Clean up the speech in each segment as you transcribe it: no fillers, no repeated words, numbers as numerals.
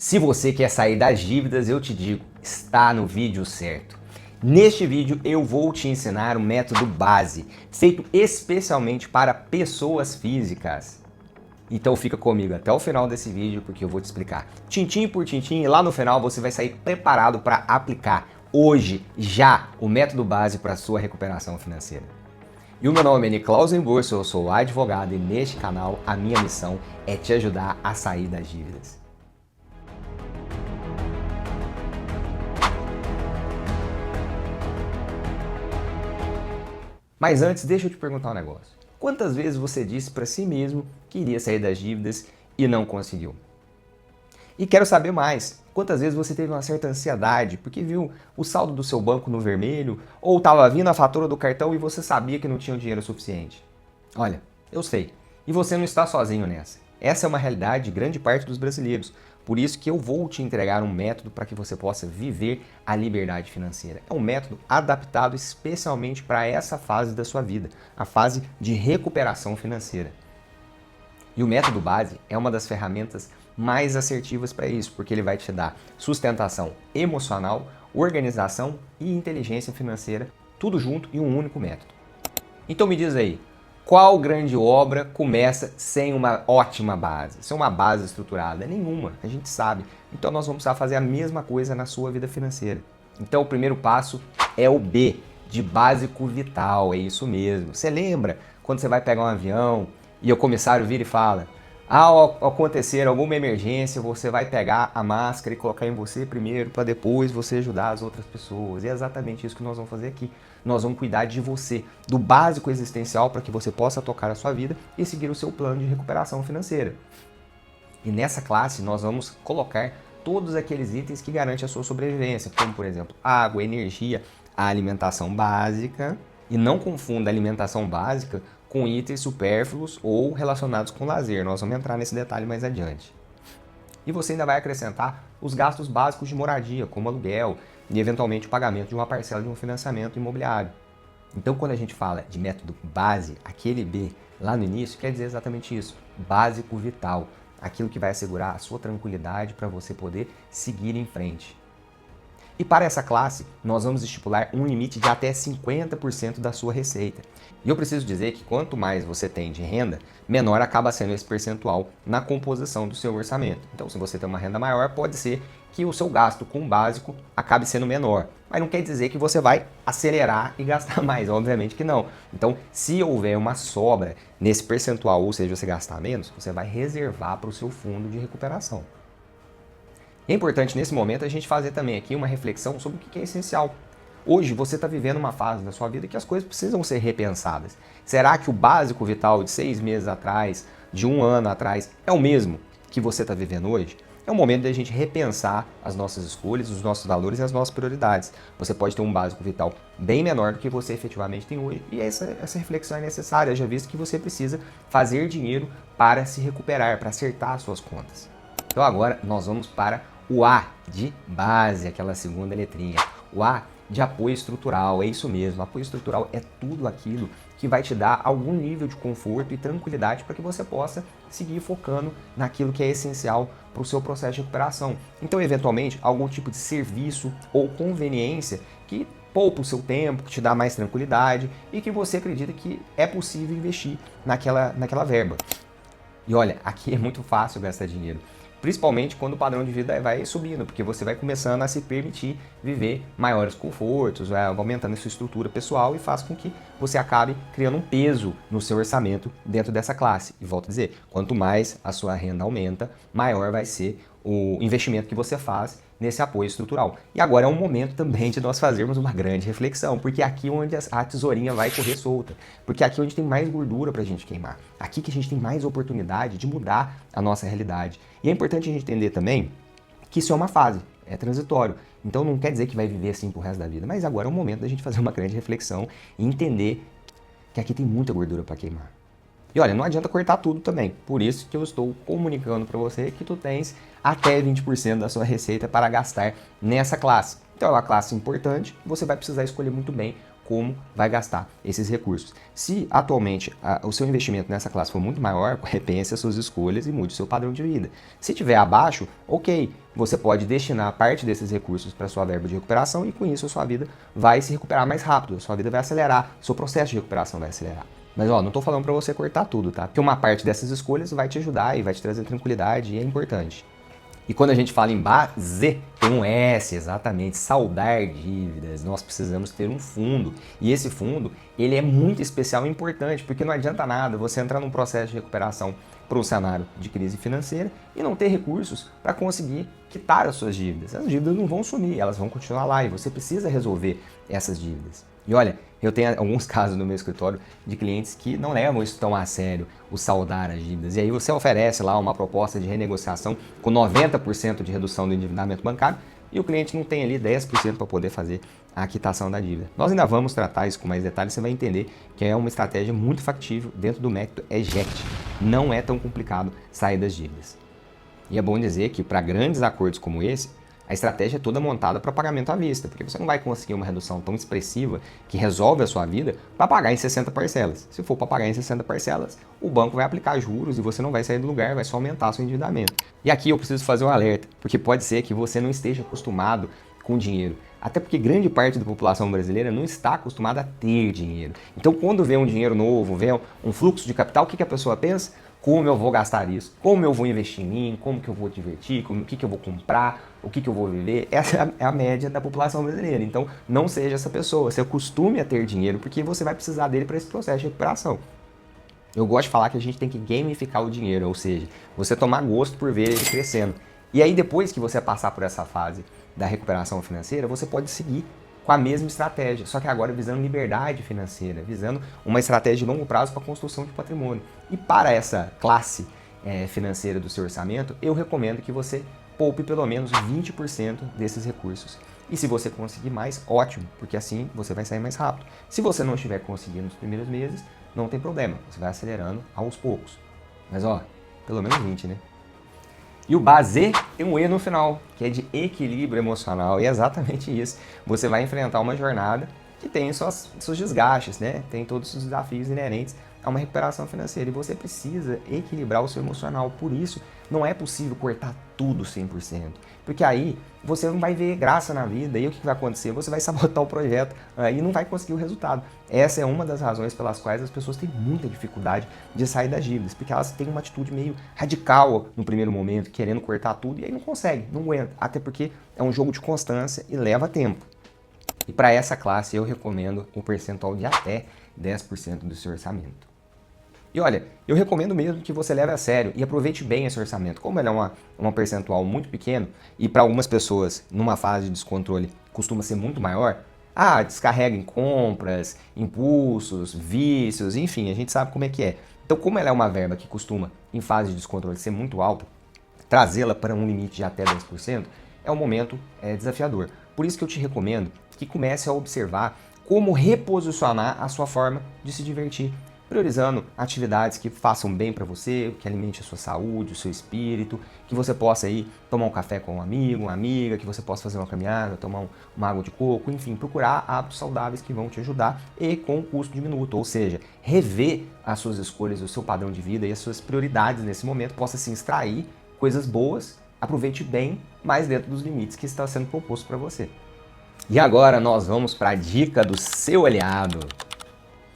Se você quer sair das dívidas, eu te digo, está no vídeo certo. Neste vídeo eu vou te ensinar o método base, feito especialmente para pessoas físicas. Então fica comigo até o final desse vídeo porque eu vou te explicar tintim por tintim e lá no final você vai sair preparado para aplicar hoje, já, o método base para a sua recuperação financeira. E o meu nome é Niklausen Burso, eu sou advogado e neste canal a minha missão é te ajudar a sair das dívidas. Mas antes, deixa eu te perguntar um negócio. Quantas vezes você disse para si mesmo que iria sair das dívidas e não conseguiu? E quero saber mais. Quantas vezes você teve uma certa ansiedade porque viu o saldo do seu banco no vermelho ou estava vindo a fatura do cartão e você sabia que não tinha o dinheiro suficiente? Olha, eu sei. E você não está sozinho nessa. Essa é uma realidade de grande parte dos brasileiros. Por isso que eu vou te entregar um método para que você possa viver a liberdade financeira. É um método adaptado especialmente para essa fase da sua vida, a fase de recuperação financeira. E o método base é uma das ferramentas mais assertivas para isso, porque ele vai te dar sustentação emocional, organização e inteligência financeira, tudo junto em um único método. Então me diz aí, qual grande obra começa sem uma ótima base, sem uma base estruturada? Nenhuma, a gente sabe. Então nós vamos precisar fazer a mesma coisa na sua vida financeira. Então o primeiro passo é o B, de básico vital, é isso mesmo. Você lembra quando você vai pegar um avião e o comissário vira e fala: ao acontecer alguma emergência, você vai pegar a máscara e colocar em você primeiro para depois você ajudar as outras pessoas. E é exatamente isso que nós vamos fazer aqui. Nós vamos cuidar de você, do básico existencial para que você possa tocar a sua vida e seguir o seu plano de recuperação financeira. E nessa classe nós vamos colocar todos aqueles itens que garantem a sua sobrevivência, como por exemplo, água, energia, a alimentação básica. E não confunda a alimentação básica com itens supérfluos ou relacionados com lazer. Nós vamos entrar nesse detalhe mais adiante. E você ainda vai acrescentar os gastos básicos de moradia, como aluguel e eventualmente o pagamento de uma parcela de um financiamento imobiliário. Então quando a gente fala de método base, aquele B lá no início quer dizer exatamente isso, básico vital, aquilo que vai assegurar a sua tranquilidade para você poder seguir em frente. E para essa classe, nós vamos estipular um limite de até 50% da sua receita. E eu preciso dizer que quanto mais você tem de renda, menor acaba sendo esse percentual na composição do seu orçamento. Então, se você tem uma renda maior, pode ser que o seu gasto com o básico acabe sendo menor. Mas não quer dizer que você vai acelerar e gastar mais, obviamente que não. Então, se houver uma sobra nesse percentual, ou seja, você gastar menos, você vai reservar para o seu fundo de recuperação. É importante nesse momento a gente fazer também aqui uma reflexão sobre o que é essencial. Hoje você está vivendo uma fase da sua vida que as coisas precisam ser repensadas. Será que o básico vital de 6 meses atrás, de 1 ano atrás, é o mesmo que você está vivendo hoje? É o momento da gente repensar as nossas escolhas, os nossos valores e as nossas prioridades. Você pode ter um básico vital bem menor do que você efetivamente tem hoje e essa reflexão é necessária, já visto que você precisa fazer dinheiro para se recuperar, para acertar as suas contas. Então agora nós vamos para o A de base, aquela segunda letrinha. O A de apoio estrutural, é isso mesmo. Apoio estrutural é tudo aquilo que vai te dar algum nível de conforto e tranquilidade para que você possa seguir focando naquilo que é essencial para o seu processo de recuperação. Então, eventualmente, algum tipo de serviço ou conveniência que poupa o seu tempo, que te dá mais tranquilidade e que você acredita que é possível investir naquela verba. E olha, aqui é muito fácil gastar dinheiro. Principalmente quando o padrão de vida vai subindo, porque você vai começando a se permitir viver maiores confortos, vai aumentando a sua estrutura pessoal e faz com que você acabe criando um peso no seu orçamento dentro dessa classe. E volto a dizer, quanto mais a sua renda aumenta, maior vai ser o investimento que você faz nesse apoio estrutural. E agora é um momento também de nós fazermos uma grande reflexão, porque aqui onde a tesourinha vai correr solta, porque aqui onde tem mais gordura para a gente queimar, aqui que a gente tem mais oportunidade de mudar a nossa realidade. E é importante a gente entender também que isso é uma fase, é transitório. Então não quer dizer que vai viver assim pro resto da vida, mas agora é o momento da gente fazer uma grande reflexão e entender que aqui tem muita gordura para queimar. E olha, não adianta cortar tudo também, por isso que eu estou comunicando para você que tu tens até 20% da sua receita para gastar nessa classe. Então é uma classe importante, você vai precisar escolher muito bem como vai gastar esses recursos. Se atualmente o seu investimento nessa classe for muito maior, repense as suas escolhas e mude o seu padrão de vida. Se estiver abaixo, ok, você pode destinar parte desses recursos para sua verba de recuperação e com isso a sua vida vai se recuperar mais rápido, a sua vida vai acelerar, o seu processo de recuperação vai acelerar. Mas ó, não estou falando para você cortar tudo, tá? Porque uma parte dessas escolhas vai te ajudar e vai te trazer tranquilidade e é importante. E quando a gente fala em base, tem um S, exatamente, saldar dívidas. Nós precisamos ter um fundo. E esse fundo, ele é muito especial e importante, porque não adianta nada você entrar num processo de recuperação para um cenário de crise financeira e não ter recursos para conseguir quitar as suas dívidas. As dívidas não vão sumir, elas vão continuar lá e você precisa resolver essas dívidas. E olha, eu tenho alguns casos no meu escritório de clientes que não levam isso tão a sério, o saldar as dívidas. E aí você oferece lá uma proposta de renegociação com 90% de redução do endividamento bancário e o cliente não tem ali 10% para poder fazer a quitação da dívida. Nós ainda vamos tratar isso com mais detalhes, você vai entender que é uma estratégia muito factível dentro do método EJECT. Não é tão complicado sair das dívidas. E é bom dizer que para grandes acordos como esse, a estratégia é toda montada para pagamento à vista, porque você não vai conseguir uma redução tão expressiva que resolve a sua vida para pagar em 60 parcelas. Se for para pagar em 60 parcelas, o banco vai aplicar juros e você não vai sair do lugar, vai só aumentar seu endividamento. E aqui eu preciso fazer um alerta, porque pode ser que você não esteja acostumado com dinheiro. Até porque grande parte da população brasileira não está acostumada a ter dinheiro. Então quando vê um dinheiro novo, vê um fluxo de capital, o que a pessoa pensa? Como eu vou gastar isso? Como eu vou investir em mim? Como que eu vou divertir? O que eu vou comprar? O que eu vou viver? Essa é a média da população brasileira. Então, não seja essa pessoa. Se acostume a ter dinheiro, porque você vai precisar dele para esse processo de recuperação. Eu gosto de falar que a gente tem que gamificar o dinheiro, ou seja, você tomar gosto por ver ele crescendo. E aí, depois que você passar por essa fase da recuperação financeira, você pode seguir com a mesma estratégia, só que agora visando liberdade financeira, visando uma estratégia de longo prazo para a construção de patrimônio. E para essa classe financeira do seu orçamento, eu recomendo que você poupe pelo menos 20% desses recursos. E se você conseguir mais, ótimo, porque assim você vai sair mais rápido. Se você não estiver conseguindo nos primeiros meses, não tem problema, você vai acelerando aos poucos. Mas ó, pelo menos 20, né? E o base tem um E no final, que é de equilíbrio emocional. E é exatamente isso. Você vai enfrentar uma jornada que tem seus desgastes, né? Tem todos os desafios inerentes a uma recuperação financeira. E você precisa equilibrar o seu emocional. Por isso, não é possível cortar tudo 100%. Porque aí você não vai ver graça na vida. E o que vai acontecer? Você vai sabotar o projeto e não vai conseguir o resultado. Essa é uma das razões pelas quais as pessoas têm muita dificuldade de sair das dívidas. Porque elas têm uma atitude meio radical no primeiro momento, querendo cortar tudo. E aí não consegue, não aguenta. Até porque é um jogo de constância e leva tempo. E para essa classe eu recomendo um percentual de até 10% do seu orçamento. E olha, eu recomendo mesmo que você leve a sério e aproveite bem esse orçamento. Como ele é uma percentual muito pequeno e para algumas pessoas numa fase de descontrole costuma ser muito maior, descarrega em compras, impulsos, vícios, enfim, a gente sabe como é que é. Então como ela é uma verba que costuma em fase de descontrole ser muito alta, trazê-la para um limite de até 10% é um momento desafiador. Por isso que eu te recomendo que comece a observar como reposicionar a sua forma de se divertir, priorizando atividades que façam bem para você, que alimente a sua saúde, o seu espírito, que você possa ir tomar um café com um amigo, uma amiga, que você possa fazer uma caminhada, tomar uma água de coco, enfim, procurar hábitos saudáveis que vão te ajudar e com um custo diminuto, ou seja, rever as suas escolhas, o seu padrão de vida e as suas prioridades nesse momento, possa se extrair coisas boas, aproveite bem, mas dentro dos limites que está sendo proposto para você. E agora nós vamos para a dica do seu aliado.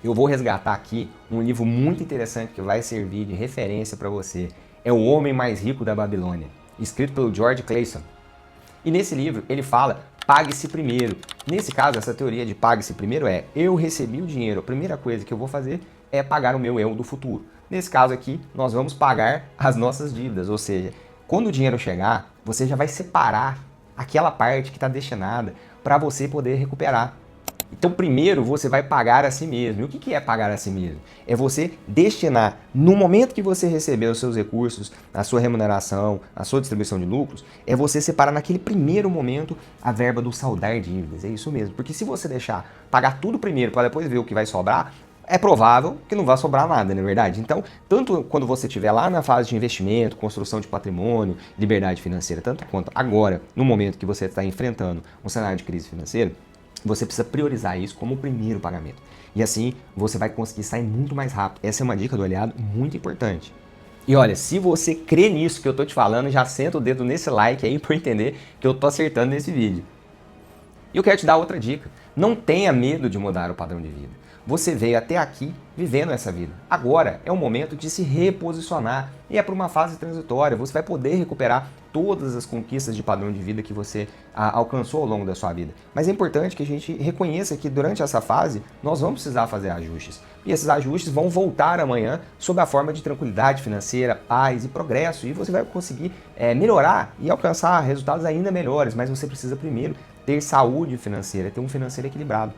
Eu vou resgatar aqui um livro muito interessante que vai servir de referência para você. É O Homem Mais Rico da Babilônia, escrito pelo George Clason. E nesse livro ele fala, pague-se primeiro. Nesse caso, essa teoria de pague-se primeiro é, eu recebi o dinheiro, a primeira coisa que eu vou fazer é pagar o meu eu do futuro. Nesse caso aqui, nós vamos pagar as nossas dívidas, ou seja, quando o dinheiro chegar, você já vai separar aquela parte que está destinada para você poder recuperar. Então, primeiro você vai pagar a si mesmo. E o que é pagar a si mesmo? É você destinar, no momento que você receber os seus recursos, a sua remuneração, a sua distribuição de lucros, é você separar naquele primeiro momento a verba do saldar dívidas. É isso mesmo. Porque se você deixar pagar tudo primeiro para depois ver o que vai sobrar, é provável que não vai sobrar nada, não é verdade? Então, tanto quando você estiver lá na fase de investimento, construção de patrimônio, liberdade financeira, tanto quanto agora, no momento que você está enfrentando um cenário de crise financeira, Você precisa priorizar isso como o primeiro pagamento. E assim você vai conseguir sair muito mais rápido. Essa é uma dica do aliado muito importante. E olha, se você crê nisso que eu tô te falando, já senta o dedo nesse like aí para entender que eu tô acertando nesse vídeo. E eu quero te dar outra dica. Não tenha medo de mudar o padrão de vida. Você veio até aqui vivendo essa vida. Agora é o momento de se reposicionar e é por uma fase transitória. Você vai poder recuperar todas as conquistas de padrão de vida que você alcançou ao longo da sua vida. Mas é importante que a gente reconheça que durante essa fase nós vamos precisar fazer ajustes. E esses ajustes vão voltar amanhã sob a forma de tranquilidade financeira, paz e progresso. E você vai conseguir melhorar e alcançar resultados ainda melhores. Mas você precisa primeiro ter saúde financeira, ter um financeiro equilibrado.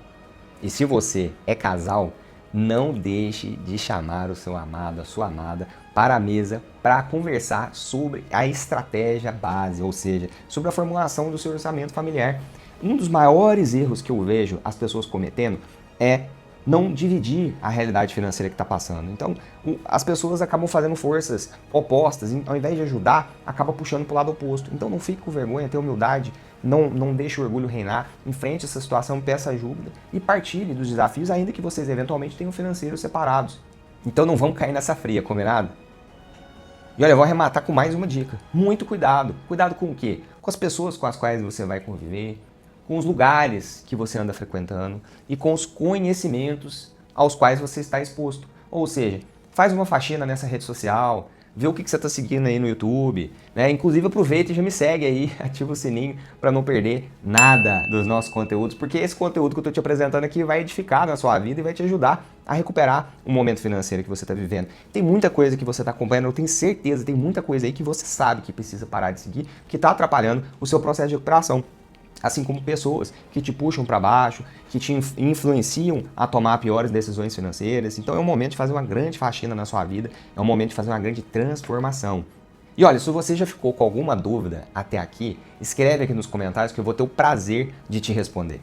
E se você é casal, não deixe de chamar o seu amado, a sua amada, para a mesa para conversar sobre a estratégia base, ou seja, sobre a formulação do seu orçamento familiar. Um dos maiores erros que eu vejo as pessoas cometendo é não dividir a realidade financeira que está passando. Então, as pessoas acabam fazendo forças opostas, ao invés de ajudar, acaba puxando para o lado oposto. Então, não fique com vergonha, tenha humildade, não deixe o orgulho reinar, enfrente essa situação, peça ajuda e partilhe dos desafios, ainda que vocês eventualmente tenham financeiros separados. Então, não vamos cair nessa fria, combinado? E olha, eu vou arrematar com mais uma dica. Muito cuidado. Cuidado com o quê? Com as pessoas com as quais você vai conviver, com os lugares que você anda frequentando e com os conhecimentos aos quais você está exposto. Ou seja, faz uma faxina nessa rede social, vê o que você está seguindo aí no YouTube, né? Inclusive aproveita e já me segue aí, ativa o sininho para não perder nada dos nossos conteúdos, porque esse conteúdo que eu estou te apresentando aqui vai edificar na sua vida e vai te ajudar a recuperar o momento financeiro que você está vivendo. Tem muita coisa que você está acompanhando, eu tenho certeza, tem muita coisa aí que você sabe que precisa parar de seguir, que está atrapalhando o seu processo de recuperação. Assim como pessoas que te puxam para baixo, que te influenciam a tomar piores decisões financeiras. Então é um momento de fazer uma grande faxina na sua vida, é um momento de fazer uma grande transformação. E olha, se você já ficou com alguma dúvida até aqui, escreve aqui nos comentários que eu vou ter o prazer de te responder.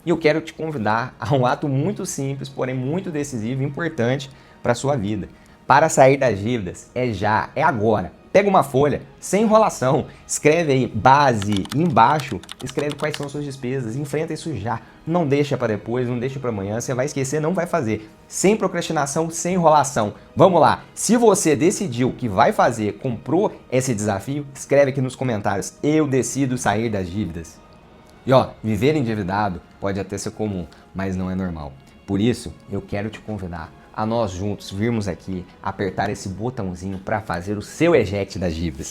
E eu quero te convidar a um ato muito simples, porém muito decisivo e importante para a sua vida. Para sair das dívidas, é já, é agora. Pega uma folha, sem enrolação, escreve aí base, embaixo, escreve quais são suas despesas, enfrenta isso já. Não deixa para depois, não deixa para amanhã, você vai esquecer, não vai fazer. Sem procrastinação, sem enrolação. Vamos lá, se você decidiu que vai fazer, comprou esse desafio, escreve aqui nos comentários, eu decido sair das dívidas. E ó, viver endividado pode até ser comum, mas não é normal. Por isso, eu quero te convidar a nós juntos virmos aqui apertar esse botãozinho para fazer o seu eject das dívidas.